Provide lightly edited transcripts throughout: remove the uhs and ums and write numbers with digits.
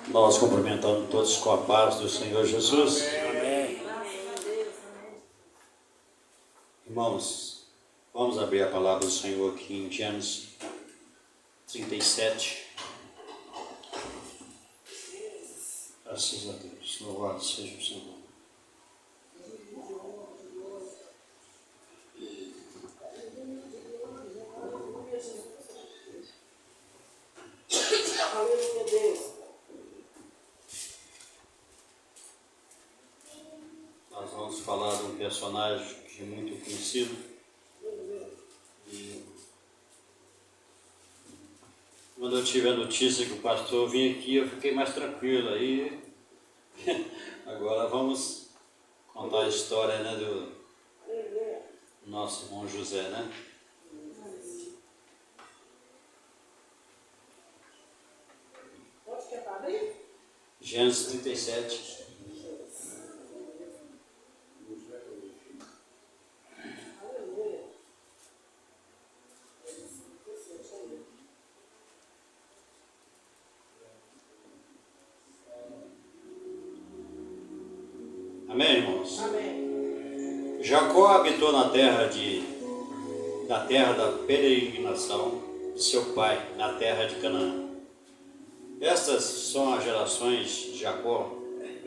Nós cumprimentando todos com a paz do Senhor Jesus. Amém. Irmãos, vamos abrir a palavra do Senhor aqui em Gênesis 37. Graças a Deus. Louvado seja o Senhor. Aleluia, Deus. Nós vamos falar de um personagem que é muito conhecido. E quando eu tive a notícia que o pastor vinha aqui, eu fiquei mais tranquilo. Aí, agora vamos contar a história, né, do nosso irmão José, né? Pode que é para abrir? Gênesis 37. Aleluia. Amém, irmãos? Amém. Jacó habitou na terra da peregrinação de seu pai, na terra de Canaã. Estas são as gerações de Jacó.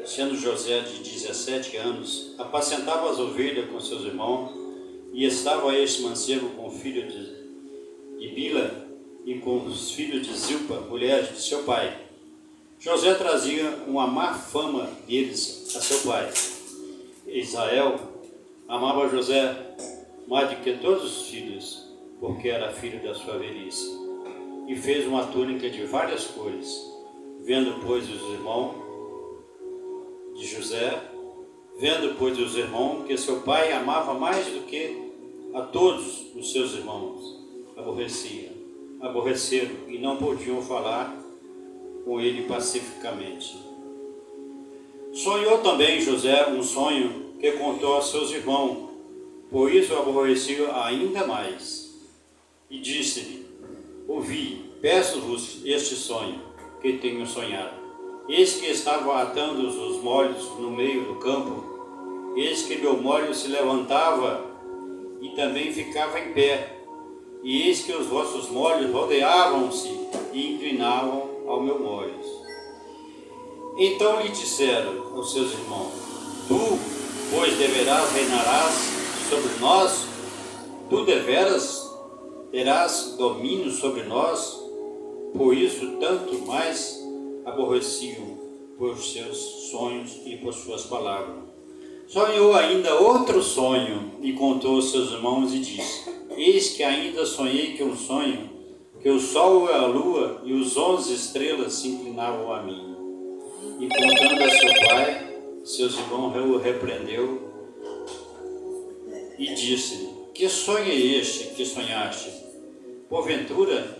Sendo José de 17 anos, apacentava as ovelhas com seus irmãos, e estava este mancebo com o filho de Bila e com os filhos de Zilpa, mulher de seu pai. José trazia uma má fama deles a seu pai. Israel amava José mais do que todos os filhos, porque era filho da sua velhice, e fez uma túnica de várias cores. Vendo, pois, os irmãos que seu pai amava mais do que a todos os seus irmãos, aborreceram e não podiam falar com ele pacificamente. Sonhou também José um sonho que contou a seus irmãos, por isso o aborreceu ainda mais. E disse-lhe: ouvi, peço-vos este sonho que tenho sonhado. Eis que estava atando os molhos no meio do campo, eis que meu molho se levantava e também ficava em pé, e eis que os vossos molhos rodeavam-se e inclinavam ao meu molho. Então lhe disseram os seus irmãos: tu, pois reinarás sobre nós, tu deveras terás domínio sobre nós. Por isso tanto mais aborreciam por seus sonhos e por suas palavras. Sonhou ainda outro sonho e contou aos seus irmãos e disse: eis que ainda sonhei que um sonho, que o sol, a lua e os 11 estrelas se inclinavam a mim. E contando a seu pai, seus irmãos o repreendeu e disse-lhe: que sonho é este que sonhaste? Porventura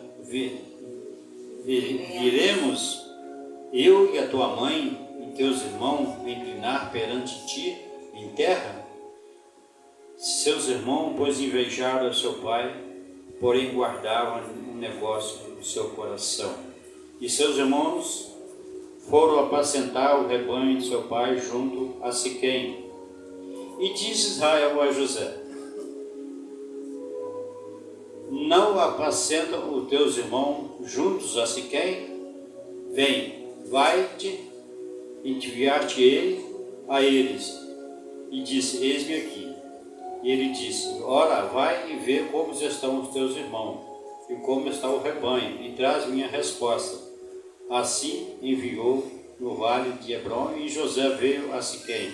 viremos eu e a tua mãe e teus irmãos inclinar perante ti em terra? Seus irmãos, pois, invejaram seu pai, porém guardavam um negócio no seu coração. E seus irmãos foram apacentar o rebanho de seu pai junto a Siquém. E disse Israel a José: não apacentam os teus irmãos juntos a Siquém? Vem, vai-te, enviar-te-ei a eles. E disse: eis-me aqui. E ele disse: ora, vai e vê como estão os teus irmãos, e como está o rebanho, e traz minha resposta. Assim enviou no vale de Hebron, e José veio a Siquém.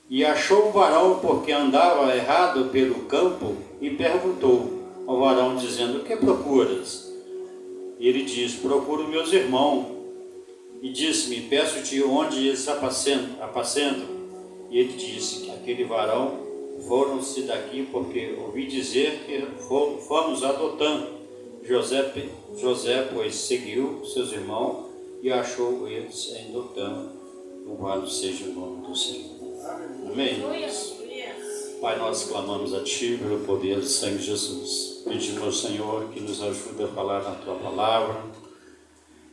E achou um varão, porque andava errado pelo campo, e perguntou ao varão, dizendo: o que procuras? E ele disse: procuro meus irmãos. E disse-me: peço-te onde eles apacentam. E ele disse que aquele varão foram-se daqui, porque ouvi dizer que fomos adotando. José, pois, seguiu seus irmãos e achou eles em Dotã. Louvado seja o nome do Senhor. Amém. Pai, nós clamamos a Ti pelo poder do sangue de Jesus. Pedimos ao Senhor que nos ajude a falar na Tua palavra,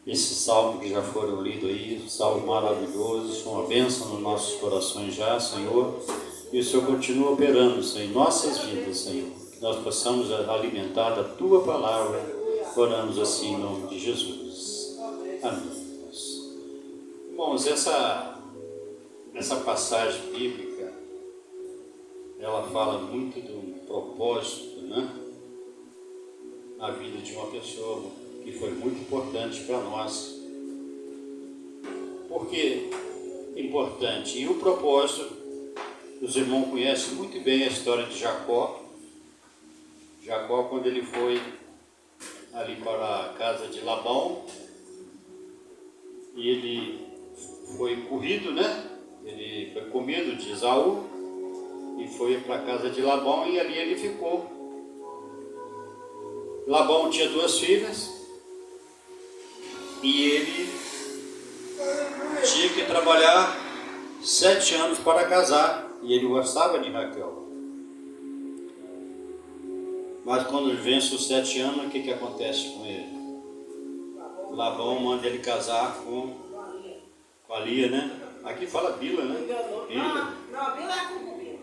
esse salmo que já foram lidos aí, um salmo maravilhoso, uma bênção nos nossos corações já, Senhor. E o Senhor continua operando, Senhor, em nossas vidas, Senhor. Que nós possamos alimentar da Tua palavra. Oramos assim em nome de Jesus. Amém. Irmãos, essa passagem bíblica, ela fala muito do propósito, né? Na vida de uma pessoa, que foi muito importante para nós. Por que importante? E o propósito, os irmãos conhecem muito bem a história de Jacó. Jacó, quando ele foi ali para a casa de Labão, e ele foi corrido, né? Ele foi com medo de Esaú e foi para a casa de Labão, e ali ele ficou. Labão tinha 2 filhas e ele tinha que trabalhar 7 anos para casar, e ele gostava de Raquel. Mas quando ele vence os 7 anos, o que acontece com ele? Labão manda ele casar com a Lia, né? Aqui fala Bila, né? Bila. Não, a Bila é a concubina.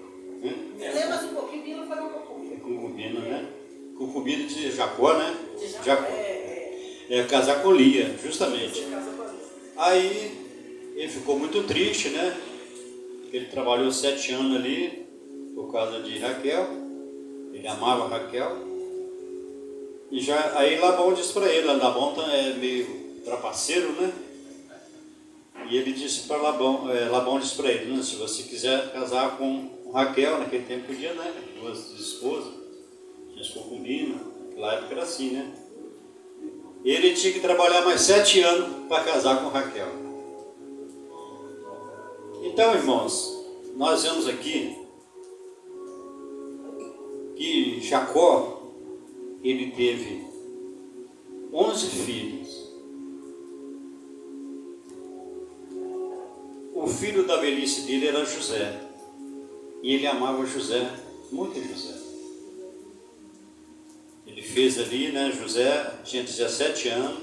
Lembra-se um pouquinho, Bila foi uma concubina. Concubina, né? Concubina de Jacó, né? Jacó. Casar com Lia, justamente. Aí ele ficou muito triste, né? Ele trabalhou 7 anos ali por causa de Raquel. Ele amava Raquel. E aí Labão disse para ele, Labão é meio trapaceiro, né? E ele disse para Labão disse para ele, né? Se você quiser casar com Raquel, naquele tempo podia, né? 2 esposas, tinha as concubinas, naquela época era assim, né? Ele tinha que trabalhar mais 7 anos para casar com Raquel. Então, irmãos, nós vemos aqui que Jacó, ele teve 11 filhos. O filho da velhice dele era José, e ele amava José, muito José. Ele fez ali, né, José tinha 17 anos,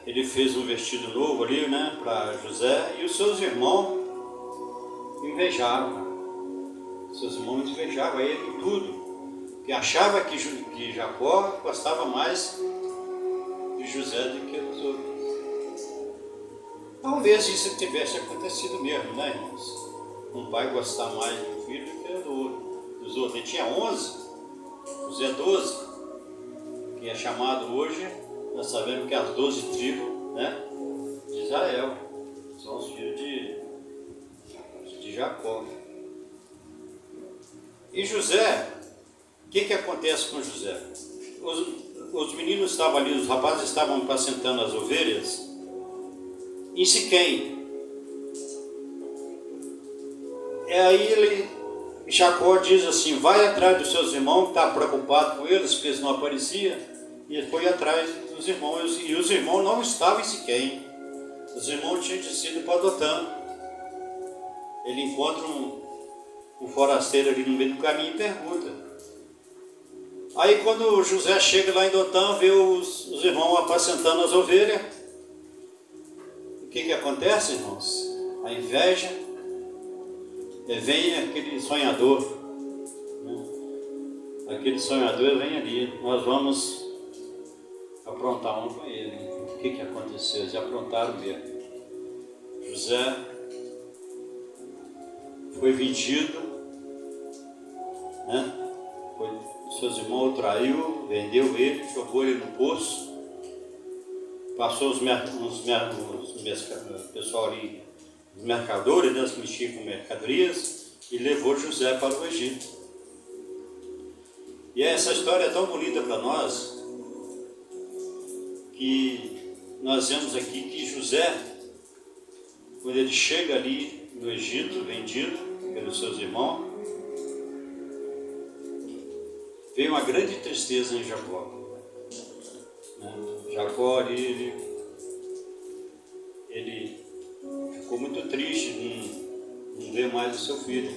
ele fez um vestido novo ali, né, para José, e os seus irmãos invejavam. Seus irmãos invejavam ele em tudo, que achava que Jacó gostava mais de José do que dos outros. Talvez isso tivesse acontecido mesmo, né, irmãos? Um pai gostar mais do filho do que dos outros. Ele tinha 11, José 12, que é chamado hoje, nós sabemos que as 12 tribos, né, de Israel, são os filhos de Jacó. E José, o que acontece com José? Os meninos estavam ali, os rapazes estavam apacentando as ovelhas em Siquém. E aí Jacó diz assim, vai atrás dos seus irmãos, que está preocupado com eles, porque eles não apareciam, e ele foi atrás dos irmãos, e os irmãos não estavam em Siquém. Os irmãos tinham descido para Dotã. Ele encontra um forasteiro ali no meio do caminho e pergunta. Aí quando José chega lá em Dotã, vê os irmãos apacentando as ovelhas, o que acontece, irmãos? A inveja, vem aquele sonhador, né? Aquele sonhador vem ali, nós vamos aprontar um com ele. O que aconteceu? Eles aprontaram mesmo. José foi vendido, né? Seus irmãos o traiu, vendeu ele, jogou ele no poço, passou os pessoal ali, os mercadores, né, que mexiam com mercadorias, e levou José para o Egito. E essa história é tão bonita para nós, que nós vemos aqui que José, quando ele chega ali no Egito, vendido pelos seus irmãos, veio uma grande tristeza em Jacó. Jacó ali, ele ficou muito triste de não ver mais o seu filho.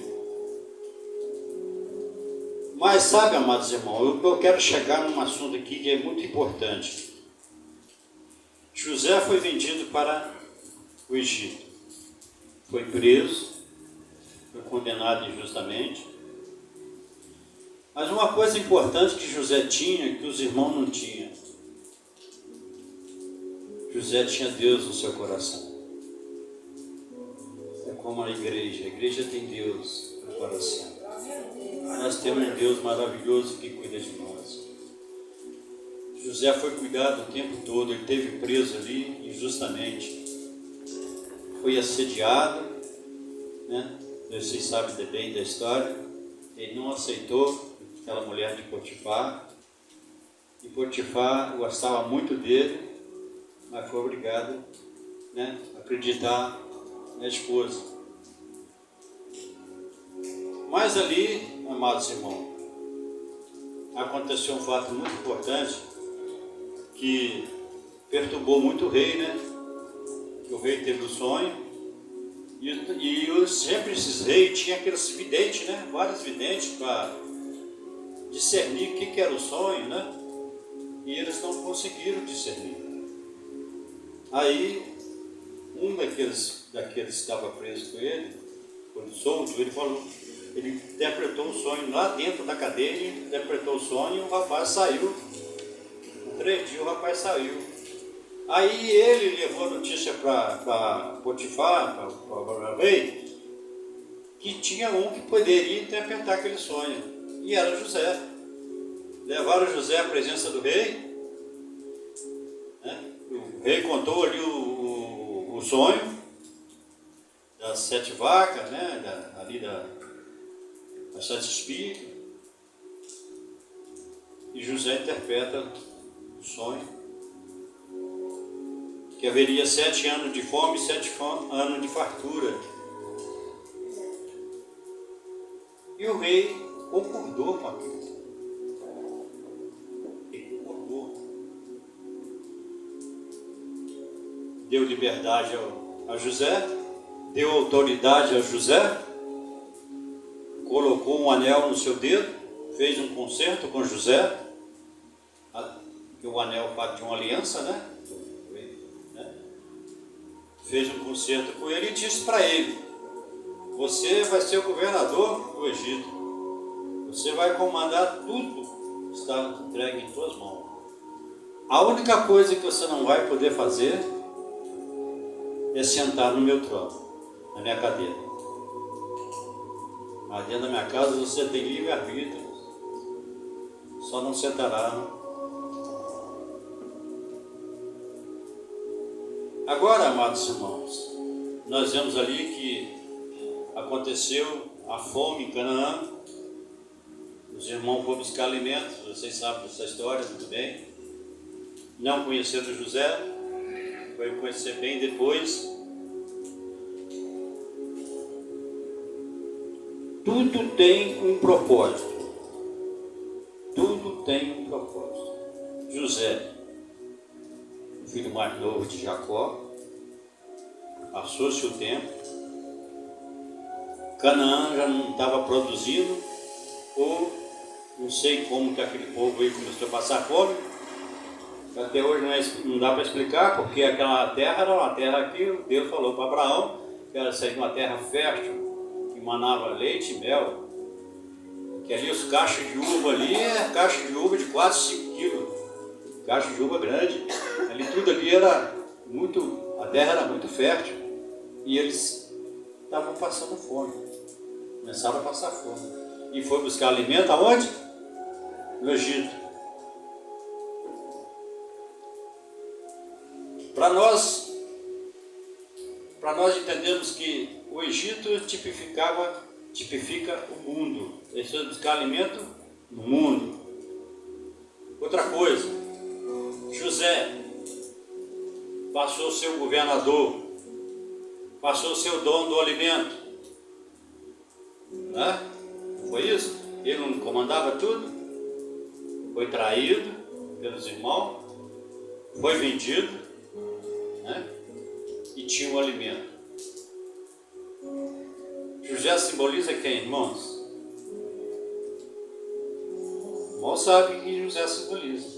Mas sabe, amados irmãos, eu quero chegar num assunto aqui que é muito importante. José foi vendido para o Egito. Foi preso, foi condenado injustamente. Mas uma coisa importante que José tinha, que os irmãos não tinham. José tinha Deus no seu coração. É como a igreja tem Deus no coração. Nós temos um Deus maravilhoso que cuida de nós. José foi cuidado o tempo todo, ele esteve preso ali injustamente. Foi assediado, né? Vocês sabem bem da história. Ele não aceitou aquela mulher de Potifar. E Potifar gostava muito dele, mas foi obrigado, né, a acreditar na esposa. Mas ali, amados irmãos, aconteceu um fato muito importante que perturbou muito o rei, né? O rei teve um sonho e sempre esses reis tinham aqueles videntes, né? Vários videntes para discernir o que era o sonho, né? E eles não conseguiram discernir. Aí um daqueles que estava preso com ele, quando solto, ele interpretou um sonho lá dentro da cadeia, interpretou o sonho e o rapaz saiu. Em 3 dias o rapaz saiu. Aí ele levou a notícia para Potifar, para o rei, que tinha um que poderia interpretar aquele sonho, e era José. Levaram José à presença do rei, né? O rei contou ali o sonho das 7 vacas, né? Das 7 espigas, e José interpreta o sonho, que haveria 7 anos de fome e 7 anos de fartura. E o rei concordou com aquilo. Ele concordou. Deu liberdade a José, deu autoridade a José, colocou um anel no seu dedo, fez um concerto com José, que o anel fala de uma aliança, né? Fez um concerto com ele e disse para ele: você vai ser o governador do Egito, você vai comandar tudo, está entregue em tuas mãos. A única coisa que você não vai poder fazer é sentar no meu trono, na minha cadeira. Mas dentro da minha casa você tem livre-arbítrio, só não sentará. Agora, amados irmãos, nós vemos ali que aconteceu a fome em Canaã. Os irmãos foram buscar alimentos, vocês sabem dessa história muito bem. Não conheceram José, foi conhecer bem depois. Tudo tem um propósito. Tudo tem um propósito. José, o filho mais novo de Jacó, passou-se o tempo, Canaã já não estava produzindo, ou não sei como que aquele povo aí começou a passar fome. Até hoje não dá para explicar, porque aquela terra era uma terra que Deus falou para Abraão, que era sair de uma terra fértil, que manava leite e mel, que ali os cachos de uva ali, caixa de uva de 4, 5 quilos, caixa de uva grande, ali tudo ali era muito, a terra era muito fértil, e eles estavam passando fome, começaram a passar fome, e foi buscar alimento aonde? No Egito. Para nós entendermos que o Egito tipifica o mundo. Eles foram buscar alimento no mundo. Outra coisa, José passou a ser o governador, passou a ser o dono do alimento. Né? Foi isso? Ele não comandava tudo? Foi traído pelos irmãos, foi vendido, né? E tinha o alimento. José simboliza quem, irmãos? O irmão sabe que José simboliza.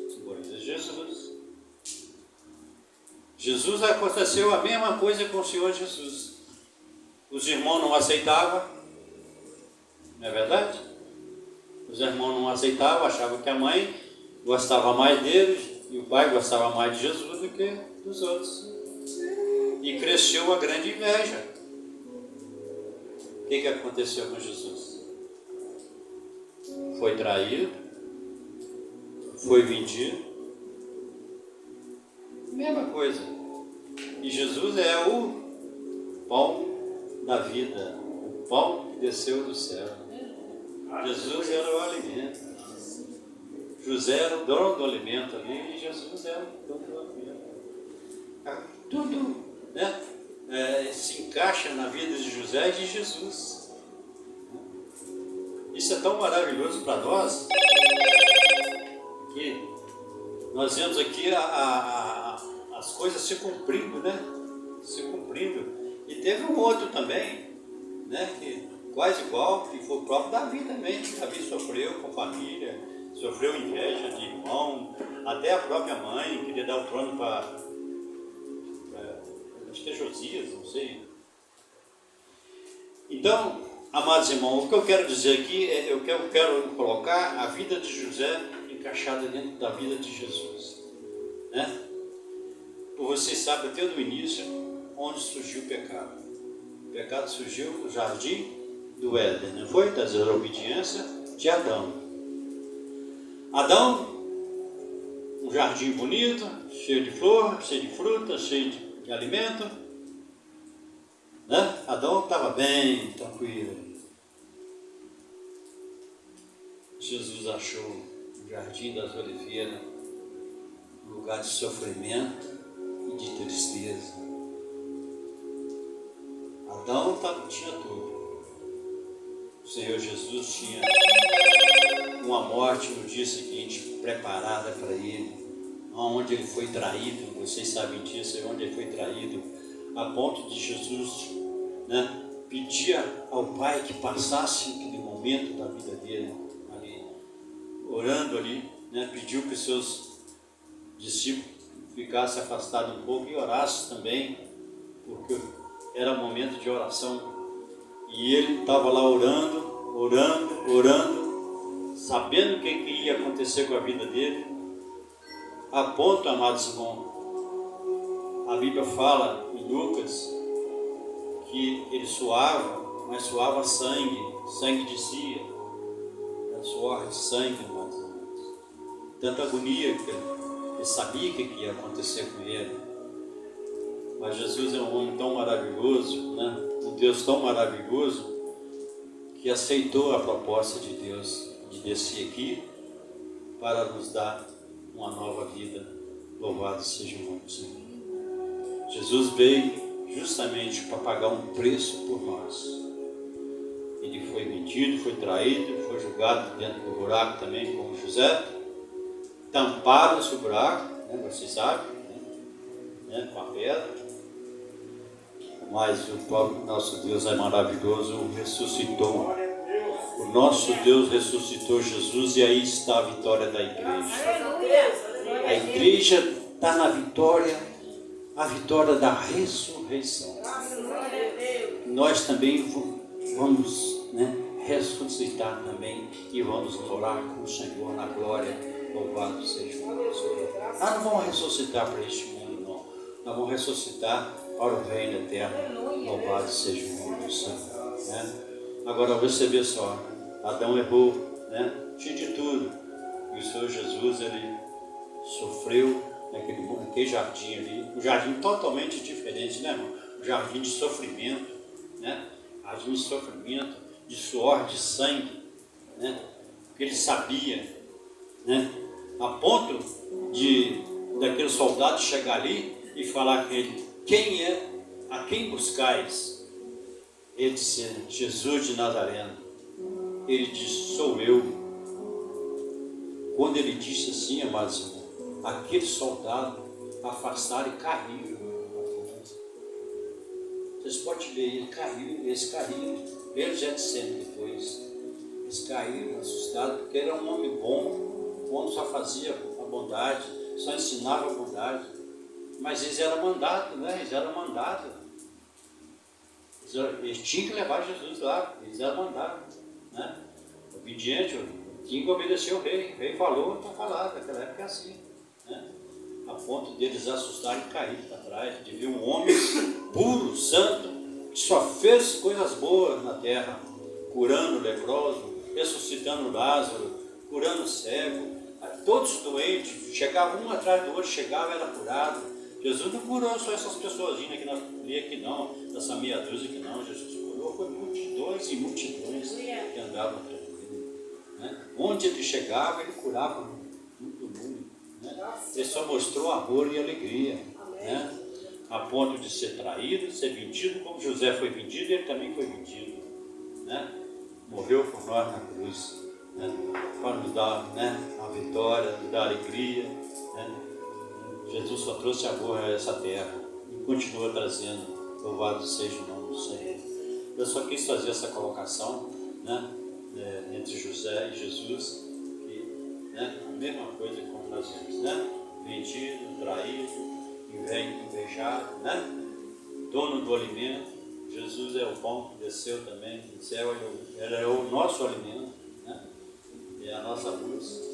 Simboliza Jesus. Jesus, aconteceu a mesma coisa com o Senhor Jesus. Os irmãos não aceitavam, não é verdade? Os irmãos não aceitavam, achavam que a mãe gostava mais deles e o pai gostava mais de Jesus do que dos outros. E cresceu a grande inveja. O que aconteceu com Jesus? Foi traído, foi vendido, mesma coisa. E Jesus é o pão da vida, o pão que desceu do céu. Jesus era o alimento. José era o dono do alimento ali e Jesus era o dono do alimento. Tudo, né, se encaixa na vida de José e de Jesus. Isso é tão maravilhoso para nós que nós vemos aqui as coisas se cumprindo, né? Se cumprindo. E teve um outro também, né? Que quase igual, que foi o próprio Davi também. Davi sofreu com família, sofreu inveja de irmão, até a própria mãe queria dar o trono para acho que é Josias, não sei. Então, amados irmãos, o que eu quero dizer aqui é eu quero colocar a vida de José encaixada dentro da vida de Jesus, né? Vocês sabem até do início onde surgiu o pecado. O pecado surgiu no jardim do Éden, não foi? Da desobediência de Adão. Adão, um jardim bonito, cheio de flor, cheio de fruta, cheio de alimento, né? Adão estava bem tranquilo. Jesus achou o jardim das oliveiras um lugar de sofrimento e de tristeza. Adão tinha tudo. O Senhor Jesus tinha uma morte no dia seguinte preparada para ele, onde ele foi traído. Vocês sabem disso, onde ele foi traído, a ponto de Jesus, né, pedir ao Pai que passasse aquele momento da vida dele ali, orando ali, né, pediu que os seus discípulos ficassem afastados um pouco e orassem também, porque era momento de oração. E ele estava lá orando, sabendo o que ia acontecer com a vida dele, a ponto, amados irmãos, a Bíblia fala em Lucas que ele suava, mas suava sangue descia, suor de sangue, amados irmãos. Tanta agonia que ele sabia o que ia acontecer com ele. Mas Jesus é um homem tão maravilhoso, né? Um Deus tão maravilhoso, que aceitou a proposta de Deus de descer aqui para nos dar uma nova vida. Louvado seja o nome do Senhor. Jesus veio justamente para pagar um preço por nós. Ele foi vendido, foi traído, foi jogado dentro do buraco também, como José. Tamparam-se o buraco, né? Vocês sabem, né? Com a pedra. Mas o próprio nosso Deus é maravilhoso, ressuscitou. O nosso Deus ressuscitou Jesus e aí está a vitória da igreja. A igreja está na vitória, a vitória da ressurreição. Nós também vamos, né, ressuscitar também e vamos morar com o Senhor na glória. Louvado seja o nome do Senhor. Nós não vamos ressuscitar para este mundo, não. Nós vamos ressuscitar para o reino eterno. Louvado seja o nome do Senhor, né? Agora você vê só, Adão errou, né? Tinha de tudo. E o Senhor Jesus, ele sofreu naquele jardim ali, um jardim totalmente diferente, né, irmão? Um jardim de sofrimento, né? Jardim de sofrimento, de suor, de sangue, né? Porque ele sabia, né? A ponto daquele soldado chegar ali e falar com ele: quem é, a quem buscais? Ele disse: Jesus de Nazareno. Ele disse: sou eu. Quando ele disse assim, amados irmãos, aquele soldado afastaram e caiu. Vocês podem ver, eles caíram. Eles já disseram depois. Eles caíram assustados, porque era um homem bom. O homem só fazia a bondade, só ensinava a bondade. Mas eles eram mandados, né? Eles eram mandados. Eles tinham que levar Jesus lá, eles eram mandados, né? Obediente, tinha que obedecer o rei. O rei falou, está falado, naquela época é assim, né? A ponto deles assustarem e caírem para trás, de ver um homem puro, santo, que só fez coisas boas na terra, curando o leproso, ressuscitando Lázaro, curando o cego, todos doentes, chegavam um atrás do outro, chegava e era curado. Jesus não curou só essas pessoazinhas que nós vimos aqui não, essa meia dúzia que não, Jesus curou, foi multidões e multidões que andavam atrás dele, né? Onde ele chegava, ele curava todo mundo, né? Ele só mostrou amor e alegria, né? A ponto de ser traído, ser vendido, como José foi vendido, ele também foi vendido, né? Morreu por nós na cruz, né? Para nos dar, né, a vitória, nos dar alegria, né? Jesus só trouxe amor a essa terra e continua trazendo. Louvado seja o nome do Senhor. Eu só quis fazer essa colocação, né, entre José e Jesus, que, né, a mesma coisa que como nós vemos, né? Vendido, traído, invejado, né? Dono do alimento. Jesus é o pão que desceu também do céu, ele é o nosso alimento, né? É a nossa luz.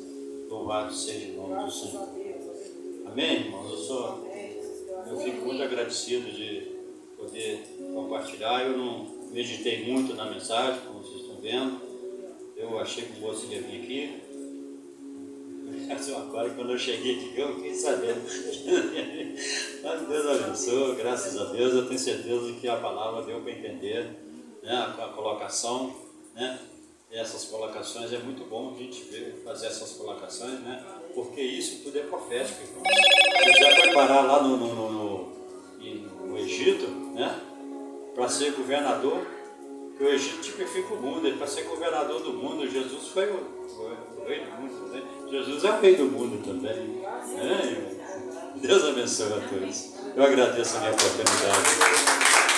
Louvado seja o nome do Senhor. Amém, irmãos? Eu fico muito agradecido de poder compartilhar. Eu não meditei muito na mensagem, como vocês estão vendo. Eu achei que o moço ia vir aqui. Mas agora, quando eu cheguei aqui, eu fiquei sabendo. Mas Deus abençoe, graças a Deus. Eu tenho certeza que a palavra deu para entender, né, a colocação, né? E essas colocações é muito bom a gente ver, fazer essas colocações, né? Porque isso tudo é profético, irmão. José foi parar lá no Egito, né? Para ser governador, que o Egito tipifica o mundo, ele para ser governador do mundo. Jesus foi o rei do mundo, né? Jesus é o rei do mundo também, né? Deus abençoe a todos. Eu agradeço a minha oportunidade.